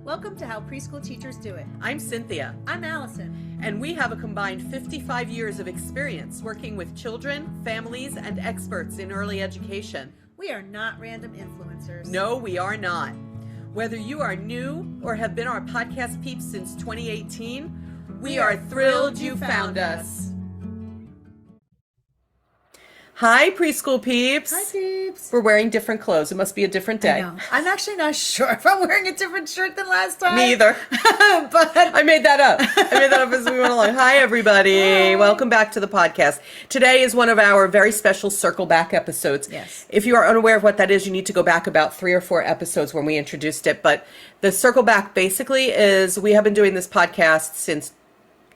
Welcome to How Preschool Teachers Do It. I'm Cynthia. I'm Alison. And we have a combined 55 years of experience working with children, families, and experts in early education. We are not random influencers. No, we are not. Whether you are new or have been our podcast peeps since 2018, we are thrilled you found us. Hi, preschool peeps. Hi, peeps. We're wearing different clothes. It must be a different day. I know. I'm actually not sure if I'm wearing a different shirt than last time. Me either. But I made that up. As we went along. Hi, everybody. Hi. Welcome back to the podcast. Today is one of our very special Circle Back episodes. Yes. If you are unaware of what that is, you need to go back about 3 or 4 episodes when we introduced it. But the Circle Back basically is we have been doing this podcast since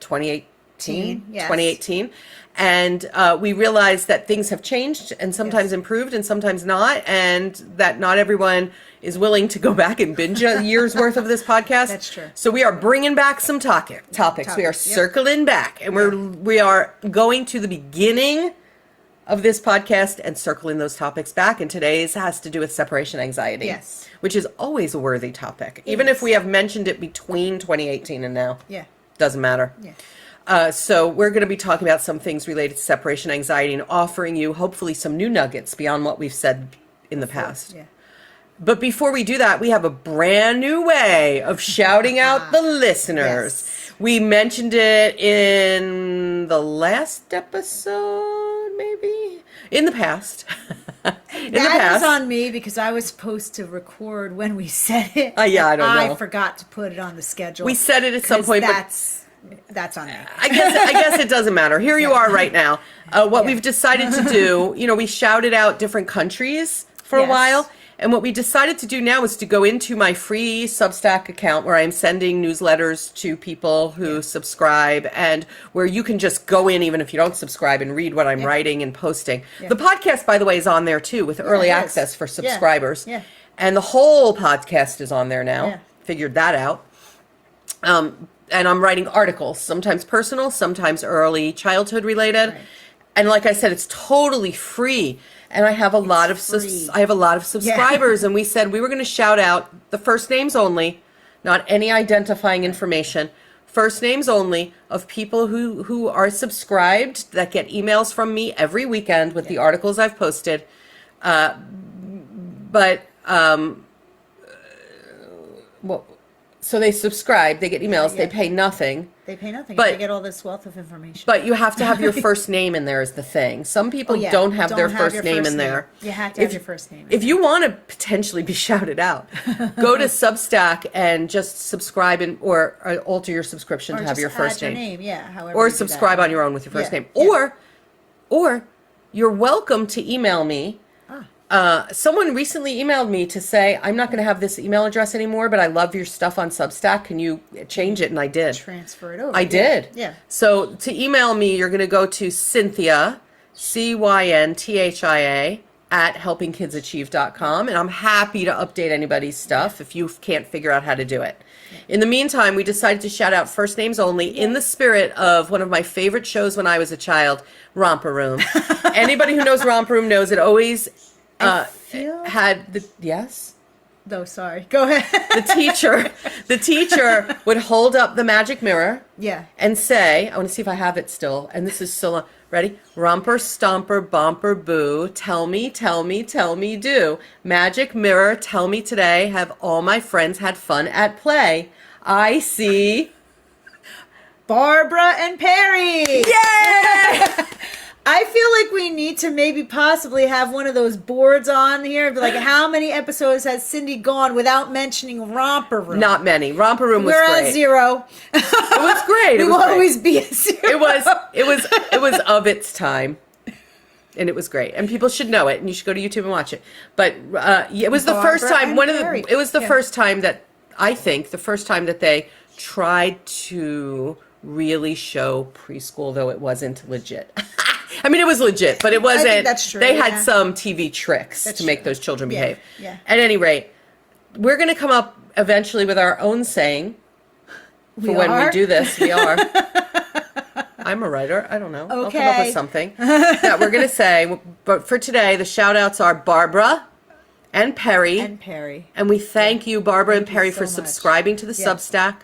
2018. Yes. 2018. And we realized that things have changed and sometimes improved and sometimes not, and that not everyone is willing to go back and binge a year's worth of this podcast. That's true. So we are bringing back some topics. We are circling back, and we are going to the beginning of this podcast and circling those topics back. And today's has to do with separation anxiety. Yes. Which is always a worthy topic, even if we have mentioned it between 2018 and now. Yeah. Doesn't matter. Yeah. So we're going to be talking about some things related to separation anxiety and offering you hopefully some new nuggets beyond what we've said in the past. Yeah. But before we do that, we have a brand new way of shouting out the listeners. Yes. We mentioned it in the last episode, maybe? In the past. That was on me because I was supposed to record when we said it. Yeah, I don't know. I forgot to put it on the schedule. We said it at some point, That's on me. I guess it doesn't matter. Here you are right now. What we've decided to do, we shouted out different countries for a while. And what we decided to do now is to go into my free Substack account where I'm sending newsletters to people who subscribe, and where you can just go in even if you don't subscribe and read what I'm writing and posting. The podcast, by the way, is on there too with early access for subscribers. Yeah. And the whole podcast is on there now. Yeah. Figured that out. And I'm writing articles, sometimes personal, sometimes early childhood related. Right. And like I said, it's totally free. And I have a lot of subscribers. And we said we were going to shout out the first names only, not any identifying information. First names only of people who are subscribed that get emails from me every weekend with the articles I've posted. So they subscribe, they get emails, they pay nothing. They pay nothing. But they get all this wealth of information. But you have to have your first name in there is the thing. Some people don't have their first name in there. You have to have your first name. If you want to potentially be shouted out, go to Substack and just subscribe or alter your subscription to have your first name. However or you do subscribe that. on your own with your first name. Yeah. Or you're welcome to email me. Someone recently emailed me to say, I'm not going to have this email address anymore, but I love your stuff on Substack. Can you change it? And I did. Transfer it over. I did. Yeah. So to email me, you're going to go to Cynthia, Cynthia, at helpingkidsachieve.com. And I'm happy to update anybody's stuff if you can't figure out how to do it. In the meantime, we decided to shout out first names only in the spirit of one of my favorite shows when I was a child, Romper Room. Anybody who knows Romper Room knows it always... had the No, sorry. Go ahead. the teacher would hold up the magic mirror and say, I want to see if I have it still, and this is so long. Ready? Romper, stomper, bomper, boo, tell me, do. Magic mirror, tell me today, have all my friends had fun at play? I see Barbara and Perry. Yay! I feel like we need to maybe possibly have one of those boards on here. Like, how many episodes has Cindy gone without mentioning Romper Room? Not many. Romper Room was We're great. at 0. It was great. We will always be at 0. It was of its time. And it was great. And people should know it, and you should go to YouTube and watch it. But it was the first time it was the first time that they tried to really show preschool, though it wasn't legit. I mean, it was legit, but it wasn't. I think that's true. They had some TV tricks to make those children behave. Yeah. At any rate, we're going to come up eventually with our own saying for when we do this. We are. I'm a writer. I don't know. Okay. I'll come up with something that we're going to say. But for today, the shout outs are Barbara and Perry. And we thank you, Barbara and Perry, for subscribing to the Substack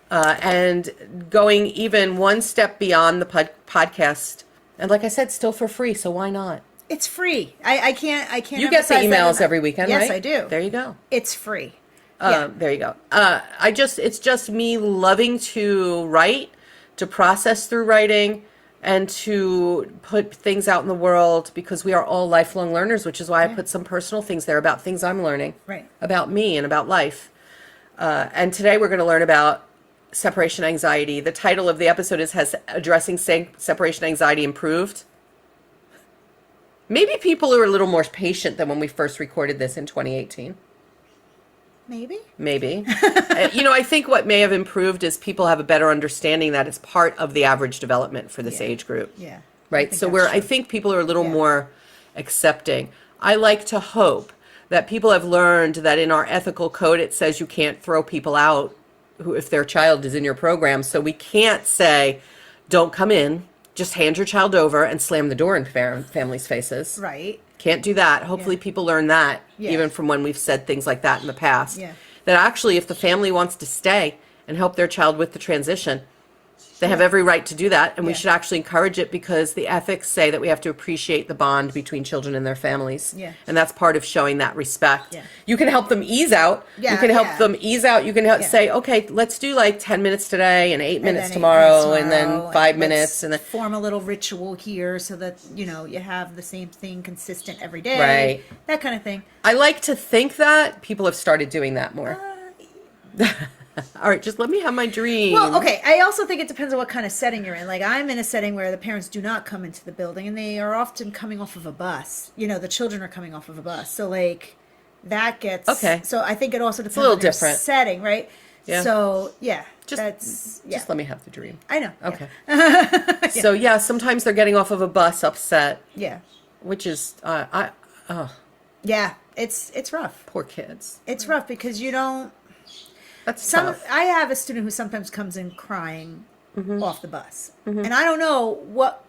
and going even one step beyond the podcast. And like I said, still for free, so why not? It's free. I can't. You get the emails every weekend, right? Yes, I do. There you go. It's free. There you go. It's just me loving to write, to process through writing, and to put things out in the world, because we are all lifelong learners, which is why I put some personal things there about things I'm learning, about me and about life. And today we're going to learn about separation anxiety. The title of the episode is Has Addressing Separation Anxiety Improved? Maybe people are a little more patient than when we first recorded this in 2018. Maybe. I think what may have improved is people have a better understanding that it's part of the average development for this age group. Yeah. Right? I think people are a little more accepting. I like to hope that people have learned that in our ethical code it says you can't throw people out if their child is in your program. So we can't say, don't come in, just hand your child over and slam the door in families' faces. Right. Can't do that. Hopefully people learn that, even from when we've said things like that in the past. That actually, if the family wants to stay and help their child with the transition, they have every right to do that, and we should actually encourage it, because the ethics say that we have to appreciate the bond between children and their families. And that's part of showing that respect. You can help them ease out. You can help them ease out. You can say, okay, let's do like 10 minutes today and 8 minutes tomorrow, and then 5 minutes. And then form a little ritual here so that, you have the same thing consistent every day. Right. That kind of thing. I like to think that people have started doing that more. All right, just let me have my dream. Well, okay. I also think it depends on what kind of setting you're in. Like, I'm in a setting where the parents do not come into the building, and they are often coming off of a bus. The children are coming off of a bus. So, like, that gets... Okay. So, I think it also depends on your setting, right? Yeah. So, just let me have the dream. I know. Okay. So, sometimes they're getting off of a bus upset. Yeah. Which is... Yeah, it's rough. Poor kids. It's rough because you don't... That's tough. I have a student who sometimes comes in crying off the bus. And I don't know what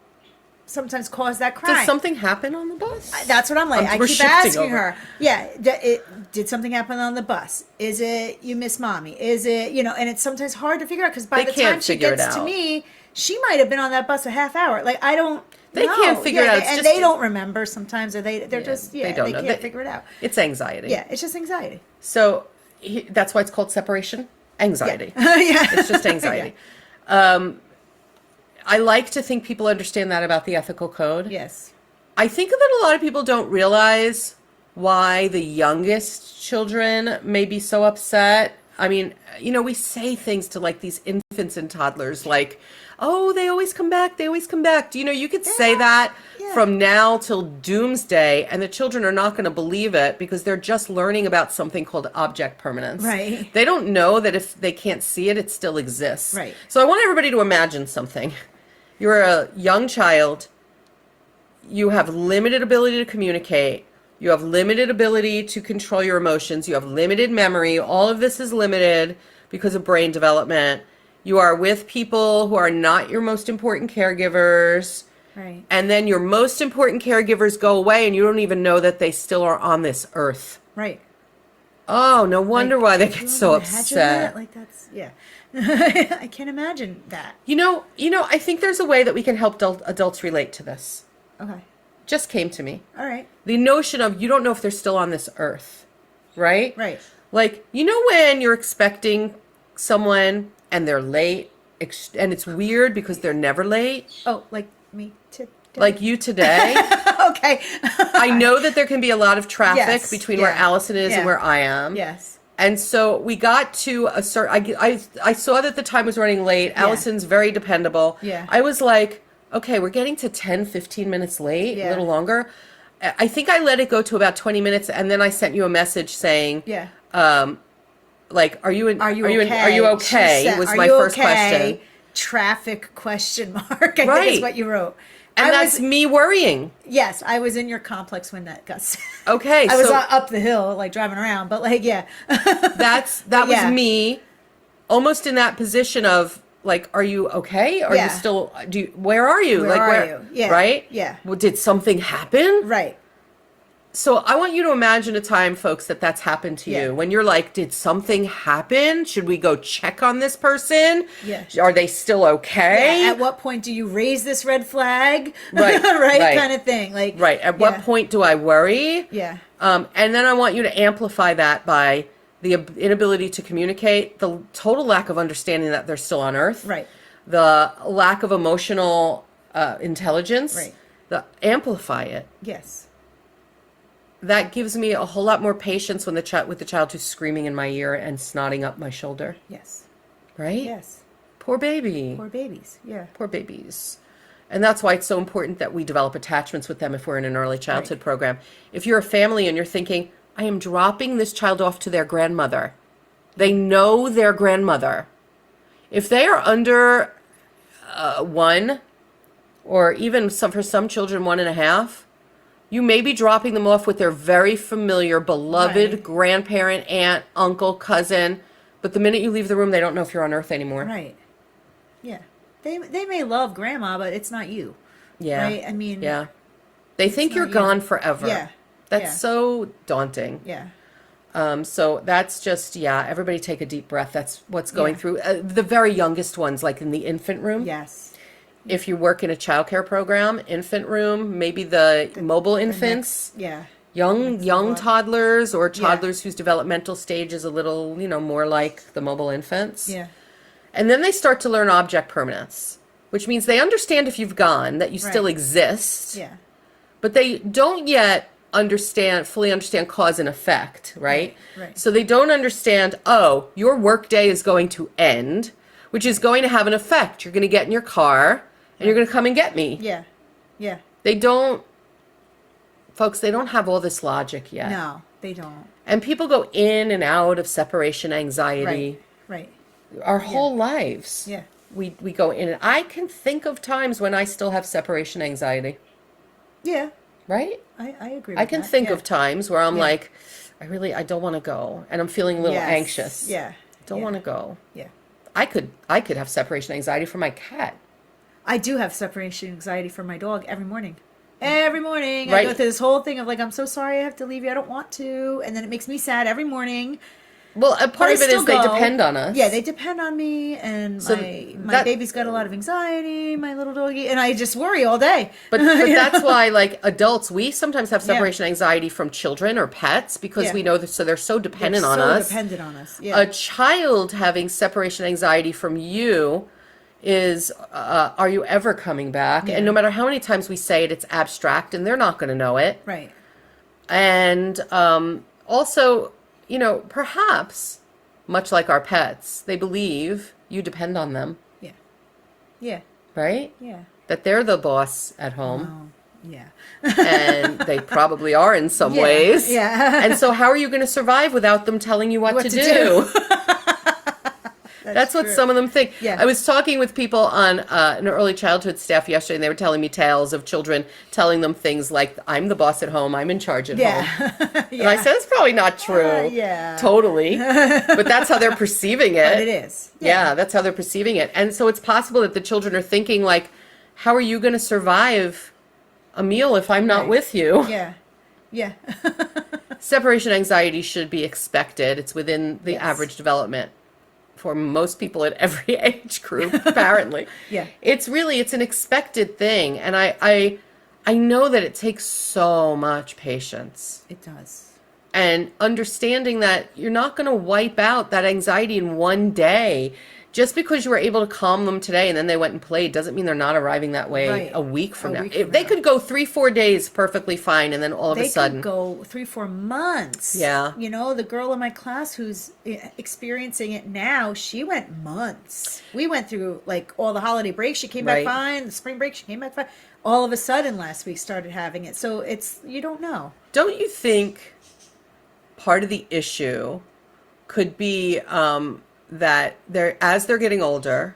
sometimes caused that crying. Does something happen on the bus? That's what I'm like. I keep asking her. Yeah, did something happen on the bus? Is it you miss mommy? Is it, and it's sometimes hard to figure out, because by the time she gets to me, she might have been on that bus a half hour. Like, I don't They can't figure it out. And they don't remember sometimes, or they're just, they don't know. can't figure it out. It's anxiety. Yeah, it's just anxiety. So... that's why it's called separation anxiety. It's just anxiety. I like to think people understand that about the ethical code. Yes. I think that a lot of people don't realize why the youngest children may be so upset. I mean, we say things to like these infants and toddlers like, oh, they always come back. They always come back. You could say that from now till doomsday, and the children are not going to believe it, because they're just learning about something called object permanence. Right. They don't know that if they can't see it, it still exists. Right. So I want everybody to imagine something. You're a young child. You have limited ability to communicate. You have limited ability to control your emotions. You have limited memory. All of this is limited because of brain development. You are with people who are not your most important caregivers. Right. And then your most important caregivers go away, and you don't even know that they still are on this earth. Right. Oh, no wonder why they get so upset. Like, that's, I can't imagine that. I think there's a way that we can help adults relate to this. Okay. Just came to me. All right. The notion of you don't know if they're still on this earth, right? Right. Like, when you're expecting someone and they're late, and it's weird because they're never late. Oh, like me today. Like you today. Okay. I know that there can be a lot of traffic between where Allison is and where I am. Yes. And so we got to a certain... I saw that the time was running late. Allison's very dependable. Yeah. I was like, okay, we're getting to 10, 15 minutes late, a little longer. I think I let it go to about 20 minutes, and then I sent you a message saying... Yeah. Like, are you okay? Was my first question. Traffic question mark. I think is what you wrote. And that's me worrying. Yes, I was in your complex when that got said. Okay. I was up the hill, like driving around, but like, that was me almost in that position of like, are you okay? Are you still, where are you? Where are you? Yeah. Right? Yeah. Well, did something happen? Right. So I want you to imagine a time, folks, that's happened to you when you're like, did something happen? Should we go check on this person? Yeah. Are they still okay? Yeah. At what point do you raise this red flag? Right. right. Kind of thing. Like, right. At what point do I worry? Yeah. And then I want you to amplify that by the inability to communicate, the total lack of understanding that they're still on Earth. Right. The lack of emotional intelligence. Right. Amplify it. Yes. That gives me a whole lot more patience when with the child who's screaming in my ear and snotting up my shoulder. Yes. Right? Yes. Poor baby. Poor babies. Yeah. Poor babies. And that's why it's so important that we develop attachments with them if we're in an early childhood program. If you're a family and you're thinking, I am dropping this child off to their grandmother. They know their grandmother. If they are under 1, or even for some children 1.5, you may be dropping them off with their very familiar, beloved grandparent, aunt, uncle, cousin. But the minute you leave the room, they don't know if you're on Earth anymore. Right. Yeah. They may love grandma, but it's not you. Yeah. Right? I mean. Yeah. They think you're gone forever. Yeah. That's so daunting. Yeah. So that's just, everybody take a deep breath. That's what's going through. The very youngest ones, like in the infant room. Yes. If you work in a childcare program, infant room, maybe the mobile infants. Young toddlers or toddlers whose developmental stage is a little, more like the mobile infants. Yeah. And then they start to learn object permanence, which means they understand if you've gone, that you still exist. Yeah. But they don't yet fully understand cause and effect, right? Right. So they don't understand, your work day is going to end, which is going to have an effect. You're going to get in your car and you're going to come and get me. Yeah. Yeah. Folks, they don't have all this logic yet. No, they don't. And people go in and out of separation anxiety. Right. Our whole lives. Yeah. We go in, and I can think of times when I still have separation anxiety. Yeah. Right? I agree with I can that. think of times where I'm like, I don't want to go, and I'm feeling a little anxious. Yeah. Don't want to go. Yeah. I could have separation anxiety for my cat. I do have separation anxiety for my dog every morning. Every morning. Right. I go through this whole thing of like, I'm so sorry I have to leave you. I don't want to. And then it makes me sad every morning. Well, a part of it is they depend on us. Yeah, they depend on me. And So my baby's got a lot of anxiety, my little doggy. And I just worry all day. But that's why, like adults, we sometimes have separation anxiety from children or pets because we know that, so they're so dependent on us. Dependent on us. Yeah. A child having separation anxiety from you is, are you ever coming back? And no matter how many times we say it, it's abstract and they're not going to know it. Right. And also, perhaps, much like our pets, they believe you depend on them. Yeah. Yeah. Right? Yeah. That they're the boss at home. Oh, yeah. And they probably are in some ways. Yeah. And so how are you going to survive without them telling you what to do? That's what some of them think. Yeah. I was talking with people on an early childhood staff yesterday, and they were telling me tales of children telling them things like, I'm the boss at home, I'm in charge at home. And I said, it's probably not true. Totally. But that's how they're perceiving it. But it is. Yeah, that's how they're perceiving it. And so it's possible that the children are thinking like, how are you going to survive a meal if I'm not with you? Yeah. Yeah. Separation anxiety should be expected. It's within the average development for most people at every age group, apparently. It's an expected thing. And I know that it takes so much patience. It does. And understanding that you're not going to wipe out that anxiety in one day. Just because you were able to calm them today and then they went and played doesn't mean they're not arriving that way a week from now. If they could go 3-4 days perfectly fine, and then all of a sudden they could go 3-4 months. Yeah. The girl in my class who's experiencing it now, she went months. We went through like all the holiday break. She came back fine. The spring break, she came back fine. All of a sudden last week started having it. So you don't know. Don't you think part of the issue could be that as they're getting older,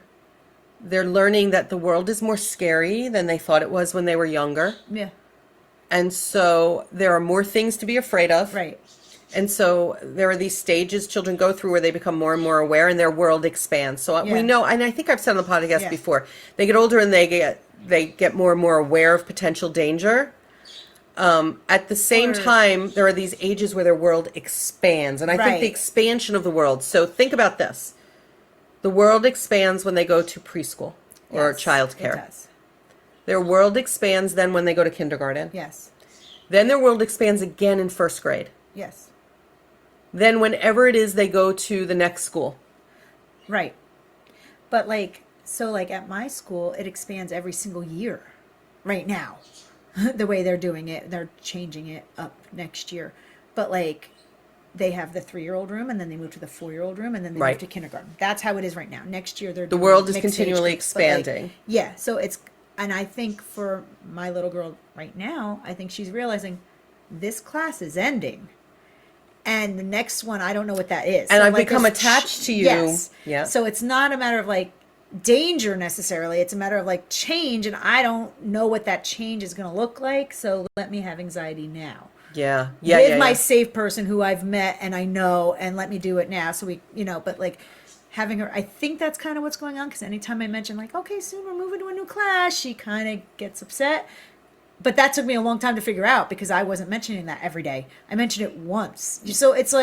they're learning that the world is more scary than they thought it was when they were younger. Yeah. And so there are more things to be afraid of. Right. And so there are these stages children go through where they become more and more aware and their world expands. So we know, and I think I've said on the podcast before, they get older and they get more and more aware of potential danger. At the same time, there are these ages where their world expands. And I think the expansion of the world. So think about this. The world expands when they go to preschool or childcare. It does. Their world expands then when they go to kindergarten. Yes. Then their world expands again in first grade. Yes. Then whenever it is they go to the next school. Right. But so at my school, it expands every single year right now. The way they're doing it, they're changing it up next year. But they have the 3-year-old room, and then they move to the 4-year-old room, and then they move to kindergarten. That's how it is right now. Next year, the world is continually expanding. Yeah. So and I think for my little girl right now, I think she's realizing this class is ending. And the next one, I don't know what that is. And I've become attached to you. Yes. Yeah. So it's not a matter of danger necessarily. It's a matter of change, and I don't know what that change is going to look like. So let me have anxiety now. Yeah. With my safe person who I've met and I know, and let me do it now. So but having her, I think that's kind of what's going on. Because anytime I mention okay, soon we're moving to a new class, she kind of gets upset. But that took me a long time to figure out because I wasn't mentioning that every day. I mentioned it once. So it's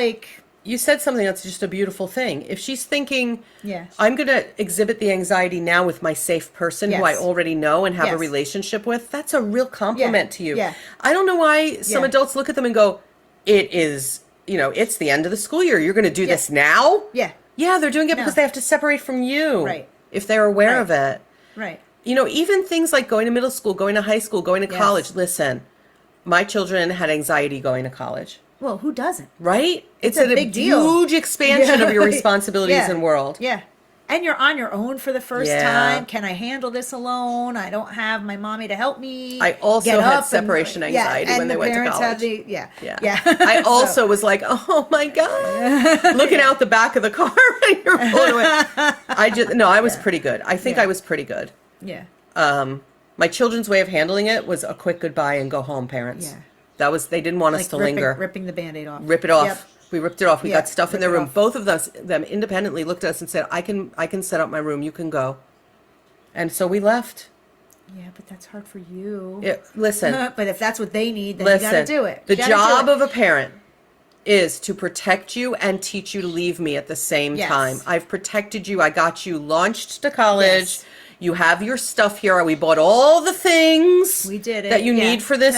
you said something that's just a beautiful thing. If she's thinking, yeah, I'm going to exhibit the anxiety now with my safe person who I already know and have a relationship with, that's a real compliment to you. Yeah. I don't know why some adults look at them and go, it is, it's the end of the school year. You're going to do this now? Yeah. Yeah, they're doing it because they have to separate from you. Right. If they're aware of it. Right. Even things like going to middle school, going to high school, going to college. Listen, my children had anxiety going to college. Well, who doesn't? Right? It's a big deal. Huge expansion of your responsibilities and world. Yeah. And you're on your own for the first time. Can I handle this alone? I don't have my mommy to help me. I also had separation anxiety when they went to college. Yeah. I also was like, oh my God, looking out the back of the car when you're pulling away. I was pretty good. I think I was pretty good. Yeah. My children's way of handling it was a quick goodbye and go home, parents. Yeah. They didn't want us to linger. Ripping the Band-Aid off. Rip it off. Yep. We ripped it off. We got stuff in their room. Both of them independently looked at us and said, I can set up my room. You can go. And so we left. Yeah, but that's hard for you. Listen. But if that's what they need, then you got to do it. The job of a parent is to protect you and teach you to leave me at the same time. I've protected you. I got you launched to college. Yes. You have your stuff here. We bought all the things that you need for this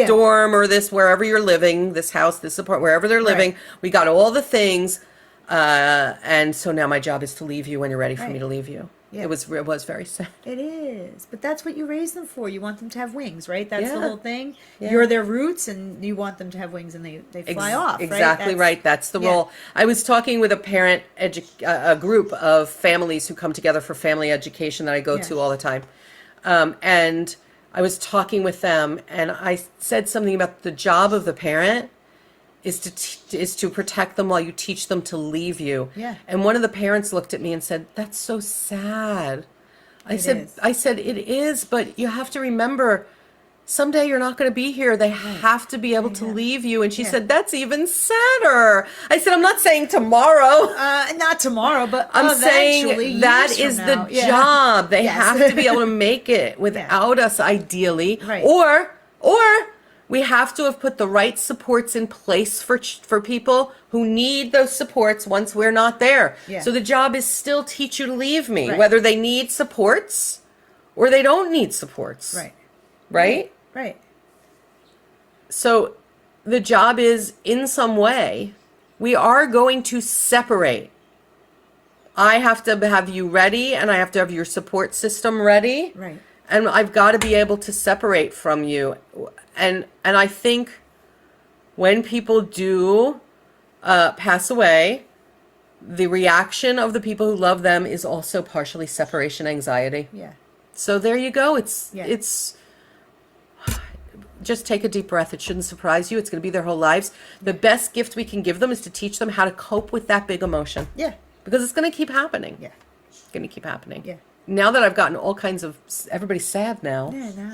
dorm or this wherever you're living, this house, this apartment, wherever they're living. Right. We got all the things. And so now my job is to leave you when you're ready for me to leave you. Yeah. It was very sad. It is. But that's what you raise them for. You want them to have wings, right? That's the whole thing. Yeah. You're their roots and you want them to have wings and they fly off, right? Exactly right. That's the role. I was talking with a group of families who come together for family education that I go to all the time. And I was talking with them and I said something about the job of the parent is to protect them while you teach them to leave you. Yeah. And one of the parents looked at me and said, "That's so sad." I said it is, but you have to remember someday you're not going to be here. They have to be able to leave you. And she said, "That's even sadder." I said, "I'm not saying tomorrow." Not tomorrow, but I'm saying that is the job. They have to be able to make it without us ideally. Right. Or we have to have put the right supports in place for people who need those supports once we're not there. Yeah. So the job is still teach you to leave me, whether they need supports or they don't need supports. Right. Right? Right. So the job is, in some way, we are going to separate. I have to have you ready and I have to have your support system ready. Right. And I've got to be able to separate from you. And I think when people do pass away, the reaction of the people who love them is also partially separation anxiety. Yeah. So there you go. It's just take a deep breath. It shouldn't surprise you. It's going to be their whole lives. The best gift we can give them is to teach them how to cope with that big emotion. Yeah. Because it's going to keep happening. Yeah. It's going to keep happening. Yeah. Now that I've gotten all kinds of, everybody's sad now. Yeah.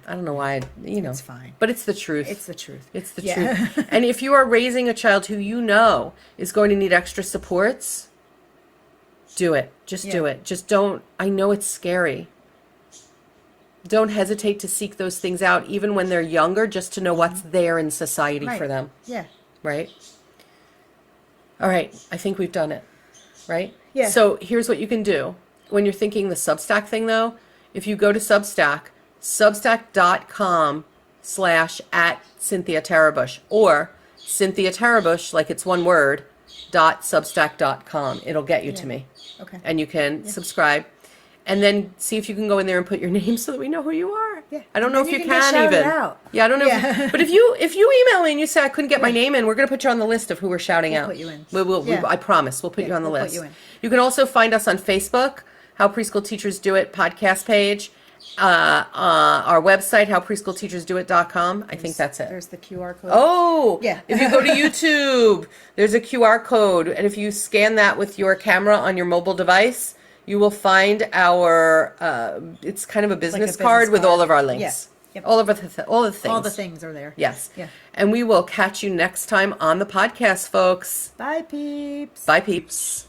I don't know why, It's fine. But it's the truth. It's the truth. It's the truth. And if you are raising a child who you know is going to need extra supports, do it. Just do it. Just don't, I know it's scary. don't hesitate to seek those things out, even when they're younger, just to know what's there in society for them. Yeah. Right? All right. I think we've done it. Right? Yeah. So here's what you can do. When you're thinking the Substack thing, though, if you go to Substack, substack.com/@CynthiaTarabush or Cynthia Tarabush, like it's one word, .substack.com. It'll get you to me. Okay. And you can subscribe. And then see if you can go in there and put your name so that we know who you are. Yeah. I don't know And if then you you can can get even. shouted out. Yeah, I don't know. Yeah. But if you email me and you say I couldn't get my name in, we're going to put you on the list of who we're shouting out. Put you in. We will. Yeah. I promise. We'll put you on the we'll list. put you in. You can also find us on Facebook, How Preschool Teachers Do It podcast page. Our website, howpreschoolteachersdoit.com. I think that's it. There's the QR code. Oh, Yeah. If you go to YouTube, there's a QR code, and if you scan that with your camera on your mobile device, you will find our. It's kind of a business card with all of our links. Yeah. Yep. All of the things. All the things are there. Yes. Yeah. And we will catch you next time on the podcast, folks. Bye, peeps. Bye, peeps.